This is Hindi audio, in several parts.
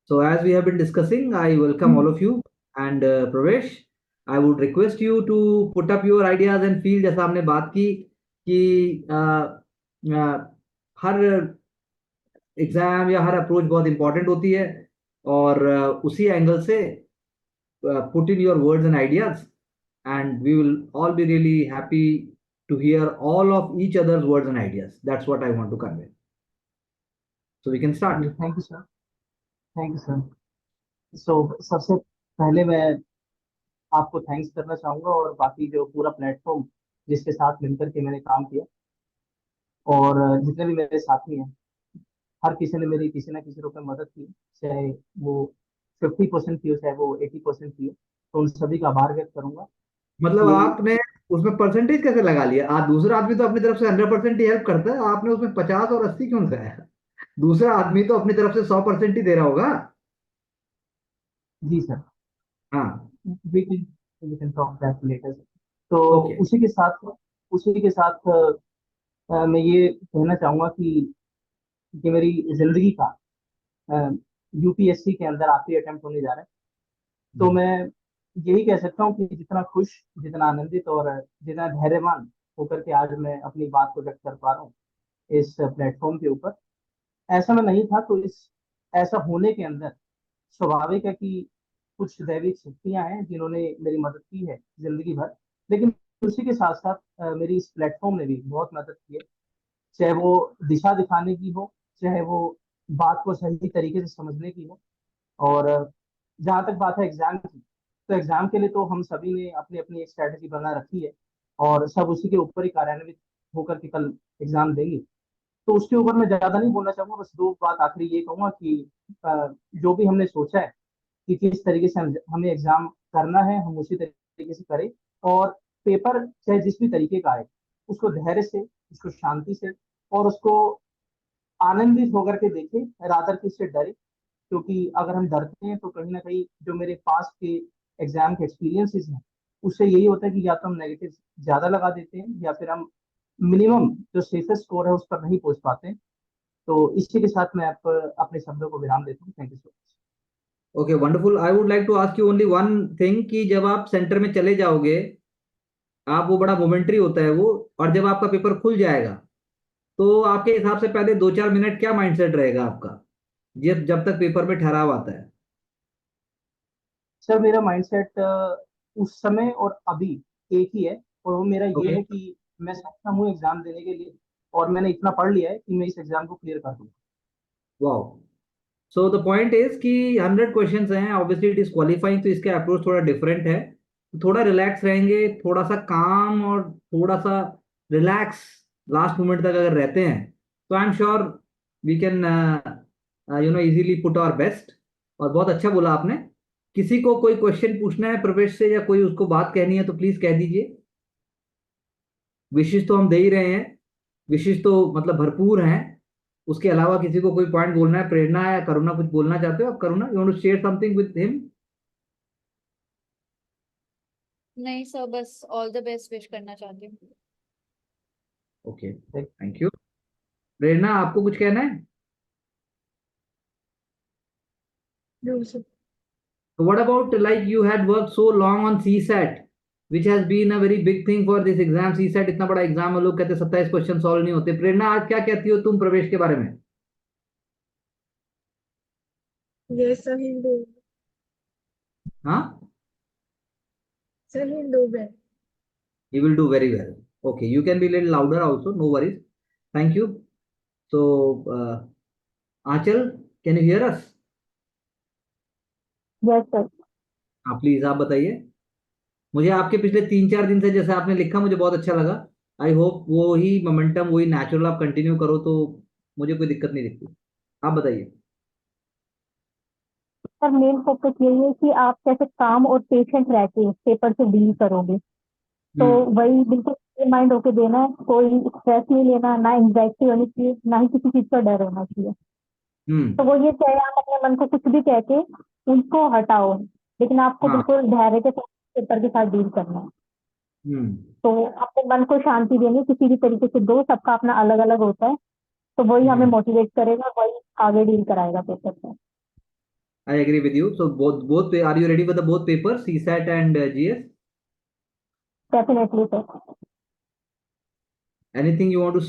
So as we have been discussing, I welcome all of you and Pravesh, I would request you to put up your ideas and feel जैसा हमने बात की कि हर एग्जाम या हर अप्रोच बहुत इंपॉर्टेंट होती है और उसी एंगल से put in your words and ideas and we will all be really happy to hear all of each other's words and ideas. That's what I want to convey. So we can start. Thank you sir. Thank you sir. So सबसे पहले मैं आपको थैंक्स करना चाहूँगा और बाकी जो पूरा प्लेटफॉर्म जिसके साथ मिलकर के मैंने काम किया और जितने भी मेरे साथी हैं, हर किसी ने मेरी किसी ना किसी रूप में मदद की, चाहे वो 50% की हो चाहे वो 80% की हो। तो उन सभी का आभार व्यक्त करूंगा मतलब कि आपने उसमें परसेंटेज कैसे लगा लिया? दूसरा आदमी तो अपनी तरफ से 100% ही हेल्प करता है, आपने उसमें 50 और 80 क्यों लगाया? दूसरा आदमी तो अपनी तरफ से 100% ही दे रहा होगा। जी सर, हाँ। We can talk that letter. तो ओके। उसी के साथ मैं ये कहना चाहूंगा कि मेरी जिंदगी का यूपीएससी के अंदर आखिरी अटेम्प्ट होने जा रहा है। तो मैं यही कह सकता हूँ कि जितना खुश, जितना आनंदित और जितना धैर्यवान होकर के आज मैं अपनी बात को व्यक्त कर पा रहा हूँ इस प्लेटफॉर्म के ऊपर, ऐसा मैं नहीं था। तो इस ऐसा होने के अंदर स्वाभाविक है कि कुछ दैविक शक्तियां हैं जिन्होंने मेरी मदद की है जिंदगी भर, लेकिन उसी के साथ साथ मेरी इस प्लेटफॉर्म ने भी बहुत मदद की है, चाहे वो दिशा दिखाने की हो, चाहे वो बात को सही तरीके से समझने की हो। और जहाँ तक बात है एग्जाम की, तो एग्जाम के लिए तो हम सभी ने अपनी अपनी एक स्ट्रेटेजी बना रखी है और सब उसी के ऊपर ही कार्यान्वित होकर के कल एग्जाम देंगे। तो उसके ऊपर मैं ज्यादा नहीं बोलना चाहूंगा, बस दो बात आखिरी ये कहूंगा कि जो भी हमने सोचा है कि किस तरीके से हमें एग्जाम करना है, हम उसी तरीके से करें। और पेपर चाहे जिस भी तरीके का आए, उसको धैर्य से, उसको शांति से और उसको आनंदित होकर के देखें, रादर कि इससे डरे। क्योंकि अगर हम डरते हैं तो कहीं ना कहीं जो मेरे पास के एग्जाम के एक्सपीरियंसेस हैं, उससे यही होता है कि या तो हम नेगेटिव ज्यादा लगा देते हैं या फिर हम मिनिमम जो सेफेस्ट स्कोर है उस पर नहीं पहुंच पाते। तो इसी के साथ मैं अपने शब्दों को विराम देता हूँ। Thank you so much. Okay, wonderful. I would like to ask you only one thing कि जब आप सेंटर में चले जाओगे, आप वो बड़ा मोमेंट्री होता है वो, और जब आपका पेपर खुल जाएगा तो आपके हिसाब से पहले 2-4 मिनट क्या माइंडसेट रहेगा आपका, जब जब तक पेपर में ठहराव आता है? सर मेरा माइंडसेट उस समय और अभी एक ही है, और वो मेरा ये ओके। है कि मैं सक्षम हूँ एग्जाम देने के लिए और मैंने इतना पढ़ लिया है कि मैं इस एग्जाम को क्लियर कर दूंगा। Wow. So the point is कि 100 क्वेश्चंस हैं, ऑब्वियसली इट इज क्वालिफाइंग, तो इसके अप्रोच थोड़ा डिफरेंट है। थोड़ा रिलैक्स रहेंगे, थोड़ा सा काम और थोड़ा सा रिलैक्स लास्ट मोमेंट तक अगर रहते हैं तो I am sure we can easily put our best. और बहुत अच्छा बोला आपने। किसी को कोई क्वेश्चन पूछना है प्रवेश से या कोई उसको बात कहनी है तो प्लीज कह दीजिए। विशेष तो हम दे ही रहे हैं, विशेष तो मतलब भरपूर हैं। उसके अलावा किसी को कोई पॉइंट बोलना है, प्रेरणा या करुणा कुछ बोलना चाहते हो? आप Karuna, you want to share something with him? नहीं सर, बस ऑल द बेस्ट विश करना चाहती हूँ। Okay, thank you. प्रेरणा, आपको कुछ कहना है? No, sir. What about like you had work so long on CSAT which has been a very big thing for this exam. CSAT इतना बड़ा एग्जाम है, लोग कहते हैं 27 क्वेश्चन सॉल्व नहीं होते। प्रेरणा, आज क्या कहती हो तुम प्रवेश के बारे में? Yes, sir, he'll do. हाँ, Sir, he'll do well. he will do very well. Okay, you can be a little louder also, no worries. Thank you. So Achal, can you hear us? Yes, sir. हाँ प्लीज, आप बताइए। मुझे आपके पिछले 3-4 दिन से जैसे आपने लिखा, मुझे बहुत अच्छा लगा। आई होप वो ही मोमेंटम, वही नेचुरल आप कंटिन्यू करो, तो मुझे कोई दिक्कत नहीं दिखती। आप बताइए। सर मेन फोकस यही है कि आप कैसे काम और पेशेंट रह के पेपर से डील करोगे। तो हम्म। वही बिल्कुल माइंड होके देना है, कोई स्ट्रेस नहीं लेना, ना एंग्जाइटी होनी चाहिए, ना ही किसी चीज का डर होना चाहिए। तो हम्म। वो ये चाहे आप अपने मन को कुछ भी कह के उनको हटाओ, लेकिन आपको हाँ। बिल्कुल धैर्य के साथ पेपर के साथ डील करना है। हम्म। तो अपने मन को शांति देनी, किसी भी तरीके से दो, सबका अपना अलग अलग होता है। तो वही हमें हम्म। मोटिवेट करेगा, वही आगे डील कराएगा पेपर से। I agree with you. So both are you ready with the both papers, CSAT and GS? Definitely sir. Anything you want to,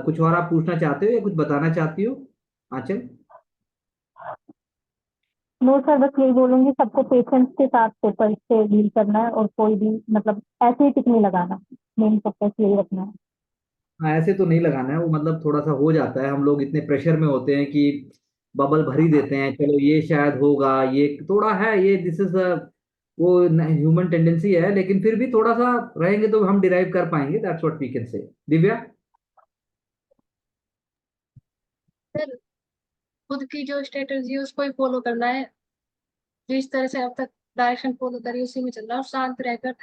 कुछ और आप पूछना चाहते हो या कुछ बताना चाहती हो आंचल? नो सर, बस यही बोलूंगी सबको पेशेंस के साथ पेपर से डील करना है, और कोई भी मतलब ऐसे ही टिक नहीं लगाना, मेन फोकस यही रखना है। हाँ, ऐसे तो नहीं लगाना है, वो मतलब थोड़ा सा हो जाता है, हम लोग इतने प्रेशर में होते हैं कि बबल भर ही देते हैं, चलो ये शायद होगा, ये थोड़ा है, ये दिस इज वो ह्यूमन टेंडेंसी है, लेकिन फिर भी थोड़ा सा रहेंगे तो हम डिराइव कर पाएंगे, that's what we can say. Divya? Sir खुद की जो स्ट्रेटजी है उसको ही फॉलो करना है, जिस तरह से अब तक डायरेक्शन फॉलो करी उसी में चलना, और शांत रहकर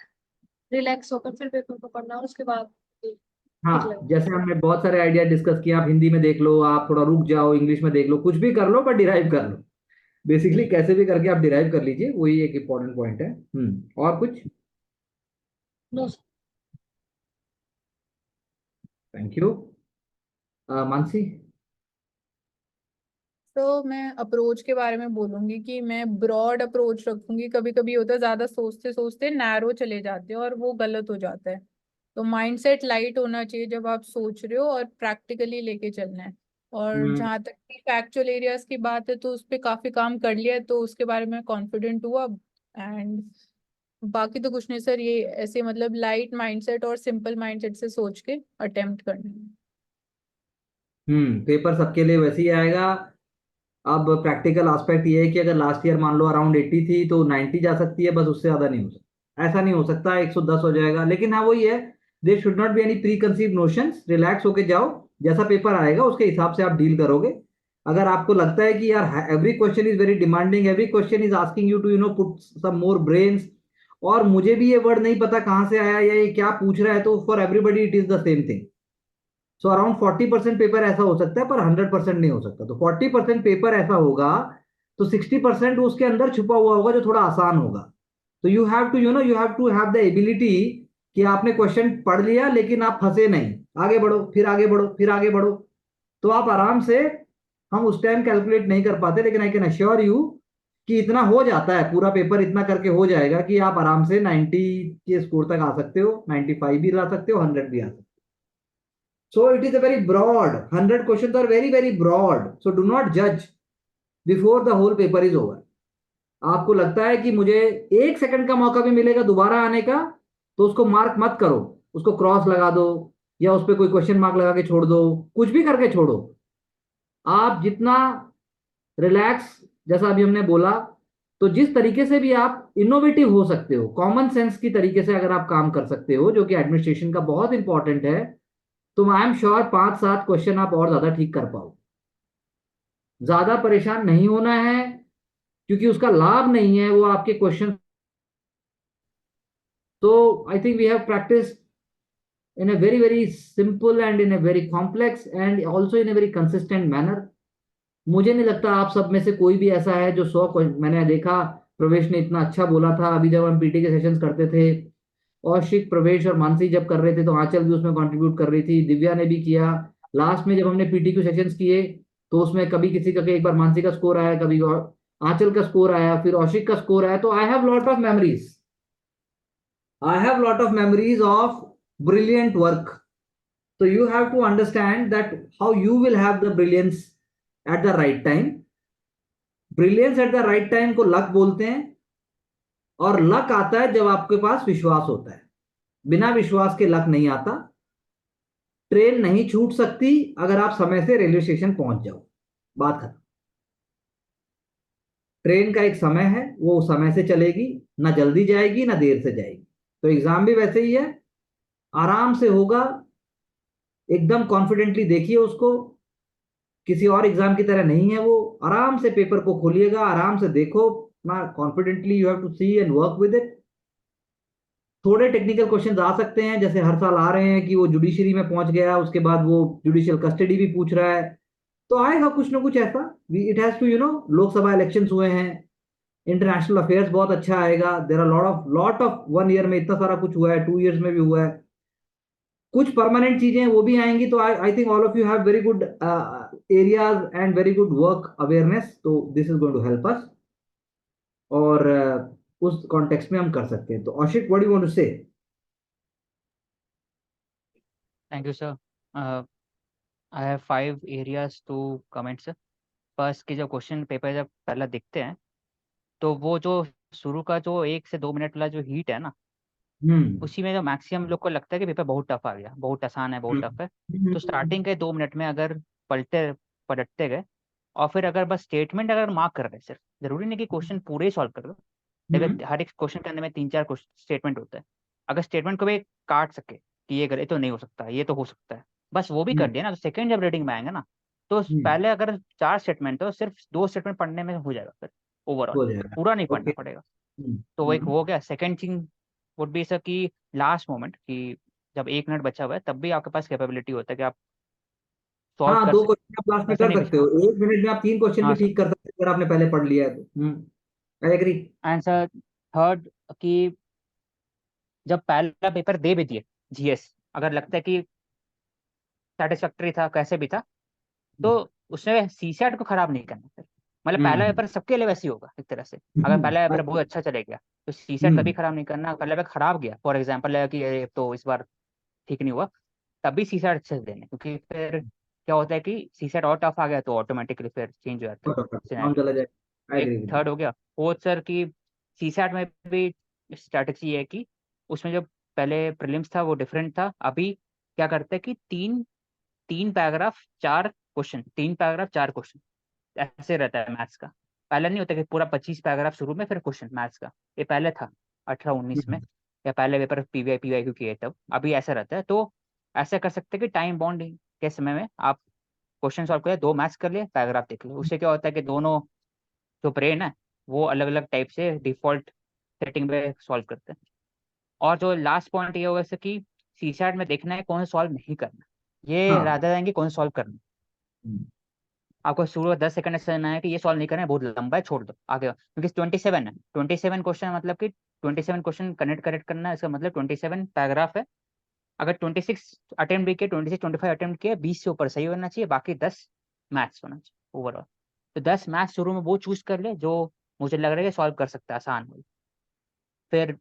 रिलैक्स होकर फिर पेपर को पढ़ना, और उसके बाद ठीक हाँ, लगेगा। जैसे हमने बहुत सारे आइडिया डिस्कस किए, आप हिंदी में देख लो, आप थोड़ा रुक जाओ, इंग्लिश में देख लो, कुछ भी कर लो पर डिराइव कर लो, बेसिकली कैसे भी करके आप डिराइव कर लीजिए, वही एक इंपॉर्टेंट पॉइंट है। और कुछ? No thank you. मानसी? तो मैं अप्रोच के बारे में बोलूंगी कि मैं ब्रॉड अप्रोच रखूंगी। कभी कभी होता है ज्यादा सोचते सोचते नैरो चले जाते हैं और वो गलत हो जाता है। तो माइंडसेट लाइट होना चाहिए जब आप सोच रहे हो, और प्रैक्टिकली लेके चलना है। और हम्म जहाँ तक कि फैक्चुअल एरियाज की बात है तो उस पर काफी काम कर लिया है, तो उसके बारे में कॉन्फिडेंट हुआ। एंड बाकी तो कुछ नहीं सर, ये ऐसे मतलब लाइट माइंडसेट और सिंपल माइंडसेट से सोच के अटेम्प्ट करना है। पेपर सबके लिए वैसे ही आएगा। अब प्रैक्टिकल एस्पेक्ट ये है कि अगर लास्ट ईयर मान लो अराउंड 80 थी तो 90 जा सकती है, बस उससे ज्यादा नहीं हो सकता, ऐसा नहीं हो सकता 110 हो जाएगा, लेकिन हाँ वही है, there should not be any preconceive notions, relax होके जाओ, जैसा पेपर आएगा उसके हिसाब से आप डील करोगे। अगर आपको लगता है कि यार every question is very demanding, every question is asking you to put some more brains, और मुझे भी ये वर्ड नहीं पता कहाँ से आया या ये क्या पूछ रहा है, तो for everybody it is the same thing. So around 40% paper ऐसा हो सकता है, पर 100% नहीं हो सकता। तो 40% पेपर ऐसा होगा, तो 60% उसके अंदर छुपा हुआ होगा जो थोड़ा आसान होगा। तो you have to you have to have the ability कि आपने क्वेश्चन पढ़ लिया लेकिन आप फंसे नहीं, आगे बढ़ो, फिर आगे बढ़ो, फिर आगे बढ़ो, तो आप आराम से, हम उस टाइम कैलकुलेट नहीं कर पाते, लेकिन आई कैन अश्योर यू कि इतना हो जाता है, पूरा पेपर इतना करके हो जाएगा कि आप आराम से 90 के स्कोर तक आ सकते हो, 95 भी ला सकते हो, 100 भी आ सकते हो। So it is a very broad, 100 questions are very, very broad. So do not judge before the whole paper is over. आपको लगता है कि मुझे 1 सेकंड का मौका भी मिलेगा दोबारा आने का, तो उसको मार्क मत करो, उसको क्रॉस लगा दो, या उस पर कोई क्वेश्चन मार्क लगा के छोड़ दो, कुछ भी करके छोड़ो। आप जितना रिलैक्स, जैसा अभी हमने बोला, तो जिस तरीके से भी आप इनोवेटिव हो सकते हो, कॉमन सेंस की तरीके से अगर आप काम कर सकते हो, जो कि एडमिनिस्ट्रेशन का बहुत इंपॉर्टेंट है, तो आई एम श्योर 5-7 क्वेश्चन आप और ज्यादा ठीक कर पाओ। ज्यादा परेशान नहीं होना है, क्योंकि उसका लाभ नहीं है वो आपके क्वेश्चन। तो I think we have practice in a very very simple and in a very complex and also in a very consistent manner. मुझे नहीं लगता आप सब में से कोई भी ऐसा है जो 100, मैंने देखा प्रवेश ने इतना अच्छा बोला था अभी जब हम पीटी के सेशंस करते थे, औशिक, प्रवेश और मानसी जब कर रहे थे तो आंचल भी उसमें कंट्रीब्यूट कर रही थी, दिव्या ने भी किया। लास्ट में जब हमने पीटीक्यू सेशंस किए तो उसमें कभी किसी का, एक बार मानसी का स्कोर आया, कभी आंचल का स्कोर आया, फिर औशिक का स्कोर आया। तो I have lot of memories, I have lot of memories of brilliant work. So you have to understand that how you will have the brilliance at the right time. Brilliance at the right time को लक बोलते हैं, और लक आता है जब आपके पास विश्वास होता है, बिना विश्वास के लक नहीं आता। ट्रेन नहीं छूट सकती अगर आप समय से रेलवे स्टेशन पहुंच जाओ, बात खत्म। ट्रेन का एक समय है, वो समय से चलेगी, ना जल्दी जाएगी ना देर से जाएगी। तो एग्जाम भी वैसे ही है, आराम से होगा, एकदम कॉन्फिडेंटली देखिए उसको, किसी और एग्जाम की तरह नहीं है वो। आराम से पेपर को खोलिएगा, आराम से देखो ना, confidently you have to see and work with it. थोड़े टेक्निकल क्वेश्चंस आ सकते हैं, जैसे हर साल आ रहे हैं कि वो जुडिशरी में पहुंच गया, उसके बाद वो जुडिशियल कस्टडी भी पूछ रहा है, तो आएगा कुछ ना कुछ ऐसा। It has two Lok Sabha elections हुए हैं, इंटरनेशनल अफेयर्स बहुत अच्छा आएगा, there are lot of 1 year में इतना सारा कुछ हुआ है, 2 ईयर्स में भी हुआ है, कुछ परमानेंट चीजें वो भी आएंगी। तो I think all of you have very good areas and very good work awareness, तो this is going to help us. और उस कॉन्टेक्स्ट में हम कर सकते हैं। तो Aushik, what do you want to say? Thank you, sir. I have 5 areas to comment, sir. First की जो क्वेश्चन पेपर जब पहला दिखते हैं तो वो जो शुरू का जो 1 से 2 मिनट वाला जो हीट है ना, हम्म उसी में जो मैक्सिमम लोग को लगता है कि पेपर बहुत टफ आ गया, बहुत आसान है, बहुत टफ है। तो स्टार्टिंग के 2 मिनट में अगर पलटे पलटते गए और फिर अगर बस स्टेटमेंट अगर मार्क कर रहे, सिर्फ जरूरी नहीं कि क्वेश्चन पूरे ही सॉल्व कर दो। देखो हर एक क्वेश्चन के अंदर में 3-4 स्टेटमेंट होता है। अगर स्टेटमेंट को भी काट सके कि ये करे तो नहीं हो सकता, ये तो हो सकता है, बस वो भी कर दिया ना, तो सेकंड जब रीडिंग में आएंगे ना, तो पहले अगर 4 स्टेटमेंट हो, सिर्फ 2 स्टेटमेंट पढ़ने में हो जाएगा फिर ओवरऑल, हो जाएगा। पूरा नहीं पढ़ना ओके। पड़ेगा। तो वो एक हो गया। Second thing would be sir कि लास्ट मोमेंट कि जब 1 मिनट बचा हुआ है तब भी आपके पास कैपेबिलिटी होता है कि आप सॉल्व हाँ, कर 2 सके। क्वेश्चन आप लास्ट में ऐसा कर नहीं सकते हाँ। हो, 1 मिनट में आप 3 क्वेश्चन भी हाँ सर। ठीक कर सकते हो अगर आपने पहले पढ़ लिया है तो। I agree. And sir third कि जब पहला पेपर दे भी दिए जीएस, अगर लगता है कि सेटिस्फैक्टरी था, कैसे भी था, तो उसने सीसैट को खराब नहीं करना फिर। मतलब पहला पेपर सबके लिए वैसे ही होगा एक तरह से। अगर पहला पेपर बहुत अच्छा चले गया तो सीसैट कभी खराब नहीं करना। पहला पेपर खराब गया, फॉर एग्जाम्पल लगा कि ये तो इस बार ठीक नहीं हुआ, तब भी सीसैट अच्छे से देने, क्योंकि फिर क्या होता है कि सीसैट और टफ आ गया तो ऑटोमेटिकली फिर चेंज हो जाता है काम सिनेरियो। चला जाए। आई एक एग्री विद थर्ड हो गया। फोर्थ सर की सीसैट में भी स्ट्रैटेजी है कि उसमें जो पहले प्रीलिम्स था वो डिफरेंट था। अभी क्या करते हैं कि तीन तीन पैराग्राफ 4 क्वेश्चन, 3 पैराग्राफ 4 क्वेश्चन, ऐसे रहता है मैथ्स का। पहले नहीं होता कि पूरा 25 पैराग्राफ शुरू में फिर क्वेश्चन मैथ्स का, ये पहले था 18-19 में, या पहले पेपर पीवाई क्यू किए तब। अभी ऐसा रहता है, तो ऐसा कर सकते हैं कि टाइम बाउंड के समय में आप क्वेश्चन सॉल्व करें, 2 मैथ्स कर लिए, पैराग्राफ देख लिए। उससे क्या होता है कि दोनों जो ब्रेन है वो अलग अलग टाइप से डिफॉल्ट सेटिंग पे सॉल्व करते हैं। और जो लास्ट पॉइंट ये होगा जैसे कि सीसैट में देखना है कौन सा सॉल्व नहीं करना, ये हाँ। राधा रहेंगे कौन सॉल्व करना। आपको शुरू में 10 सेकंड से समझना है कि ये सॉल्व नहीं करना है, बहुत लंबा है, छोड़ दो आगे, क्योंकि 27 है। 27 क्वेश्चन मतलब कि 27 क्वेश्चन कनेक्ट करेक्ट करना है, इसका मतलब 27 पैराग्राफ है। अगर 26 अटेम्प्ट भी किए, 26-25 अटेम्प्ट किए, 20 से ऊपर सही होना चाहिए, बाकी 10 मैथ्स होना चाहिए ओवरऑल। तो 10 मैथ्स शुरू में वो चूज कर ले जो मुझे लग रहा है कि सॉल्व कर सकता है, आसान हो। फिर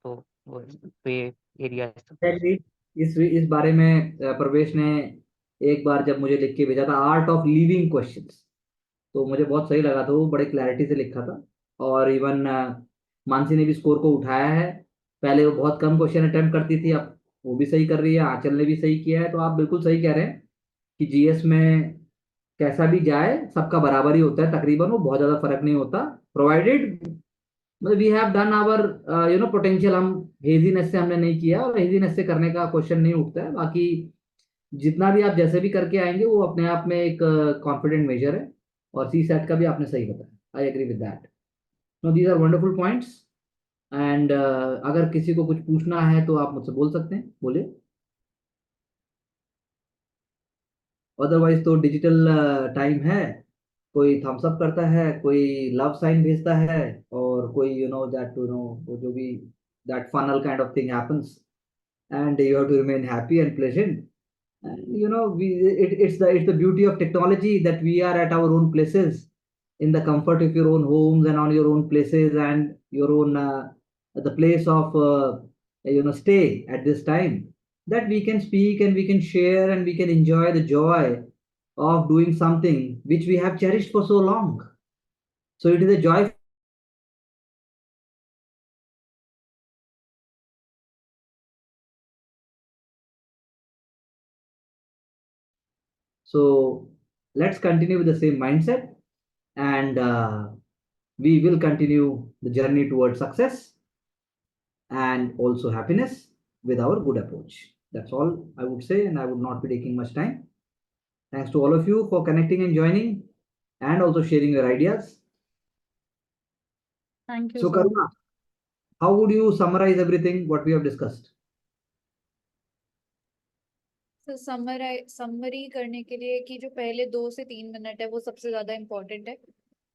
तो वो ये एरिया। Exactly। इस बारे में प्रवेश ने एक बार जब मुझे लिख के भेजा था, आर्ट ऑफ लिविंग क्वेश्चंस, तो मुझे बहुत सही लगा था, वो बड़े क्लैरिटी से लिखा था। और इवन मानसी ने भी स्कोर को उठाया है। पहले वो बहुत कम क्वेश्चन अटेम्प्ट करती थी, अब वो भी सही कर रही है, आंचल ने भी सही किया है। तो आप बिल्कुल सही कह रहे हैं कि जीएस में कैसा भी जाए सबका बराबर ही होता है तकरीबन, वो बहुत ज्यादा फर्क नहीं होता, प्रोवाइडेड मतलब we have done our potential. हम हेजीनेस से हमने नहीं किया, और हेजीनेस से करने का क्वेश्चन नहीं उठता है। बाकी जितना भी आप जैसे भी करके आएंगे वो अपने आप में एक कॉन्फिडेंट मेजर है। और सी सेट का भी आपने सही बताया, I agree with that. No, these are wonderful points. And अगर किसी को कुछ पूछना है तो आप मुझसे बोल सकते हैं, बोलिए। अदरवाइज तो डिजिटल टाइम है, कोई थम्स अप करता है, कोई लव साइन भेजता है, और कोई दैट वो जो भी that funnel kind of thing happens, and you have to remain happy and pleasant. And it's the beauty of technology that we are at our own places, in the comfort of your own homes and on your own places and your own the place of stay at this time, that we can speak and we can share and we can enjoy the joy of doing something which we have cherished for so long. So it is a joy. So let's continue with the same mindset, and we will continue the journey towards success and also happiness with our good approach. That's all I would say, and I would not be taking much time. Thanks to all of you for connecting and joining, and also sharing your ideas. Thank you So, sir. Karuna, how would you summarize everything what we have discussed? तो समरी करने के लिए कि जो पहले 2 से 3 मिनट है वो सबसे ज्यादा इम्पोर्टेंट है।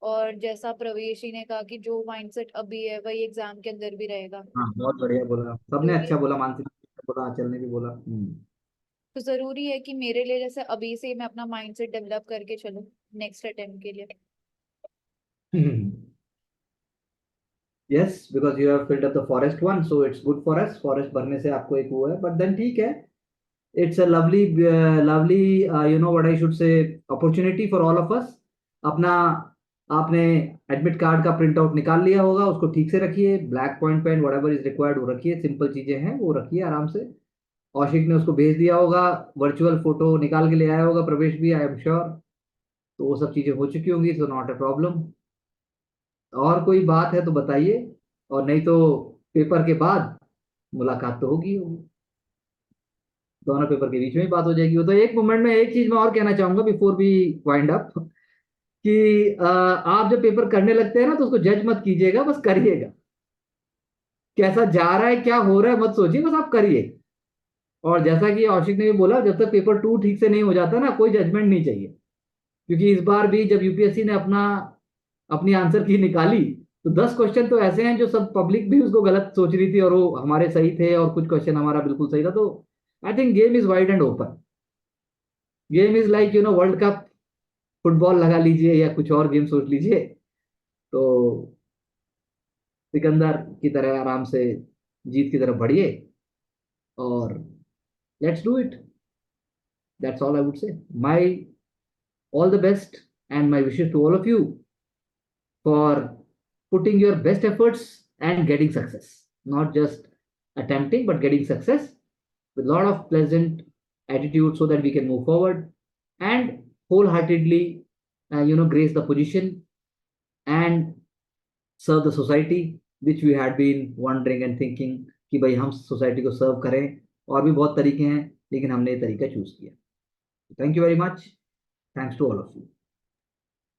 और जैसा प्रवेश जी ने कहा कि जो माइंडसेट अभी है वही एग्जाम के अंदर भी रहेगा। हाँ, बहुत बढ़िया बोला, सबने तो अच्छा ये बोला, मानसी ने बोला, आंचल ने भी बोला। तो जरूरी है कि मेरे लिए जैसे अभी से मैं अपना माइंडसेट डेवलप करके चलूं नेक्स्ट अटेम्प्ट के लिए। Yes, because you have filled up the forest one, so it's good for us. Forest भरने से आपको एक वो है, but then ठीक है. It's a lovely, you know what I should say, opportunity for all of us. अपना आपने एडमिट कार्ड का प्रिंट आउट निकाल लिया होगा, उसको ठीक से रखिए, black point pen whatever is required वो रखिए, सिंपल चीजें हैं वो रखिए आराम से. औशिक ने उसको भेज दिया होगा, वर्चुअल फोटो निकाल के ले आया होगा प्रवेश भी, आई एम श्योर. तो वो सब चीजें हो चुकी होंगी, सो नॉट अ प्रॉब्लम. और कोई बात है तो बताइए, और नहीं तो पेपर के बाद मुलाकात तो होगी. दोनों पेपर के बीच में ही बात हो जाएगी. वो तो एक मोमेंट में एक चीज मैं और कहना चाहूंगा बिफोर वी वाइंड अप, कि आप जब पेपर करने लगते हैं ना तो उसको जज मत कीजिएगा, बस करिएगा. कैसा जा रहा है क्या हो रहा है मत सोचिए, बस आप करिए. और जैसा कि औशिक ने भी बोला, जब तक पेपर 2 ठीक से नहीं हो जाता ना, कोई जजमेंट नहीं चाहिए. क्योंकि इस बार भी जब यूपीएससी ने अपनी आंसर की निकाली, तो 10 क्वेश्चन तो ऐसे हैं जो सब पब्लिक भी उसको गलत सोच रही थी और वो हमारे सही थे, और कुछ क्वेश्चन हमारा बिल्कुल सही था. तो I think game is wide and open. Game is like you know world cup, football लगा लीजिए या कुछ और गेम सोच लीजिए. तो सिकंदर की तरह आराम से जीत की तरफ बढ़िए, और let's do it. That's all I would say. My all the best and my wishes to all of you for putting your best efforts and getting success. Not just attempting, but getting success with a lot of pleasant attitude so that we can move forward and wholeheartedly, grace the position and serve the society, which we had been wondering and thinking कि भाई हम सोसाइटी को सर्व करें. और भी बहुत तरीके हैं, लेकिन हमने ये तरीका चूज किया. Thank you very much. Thanks to all of you.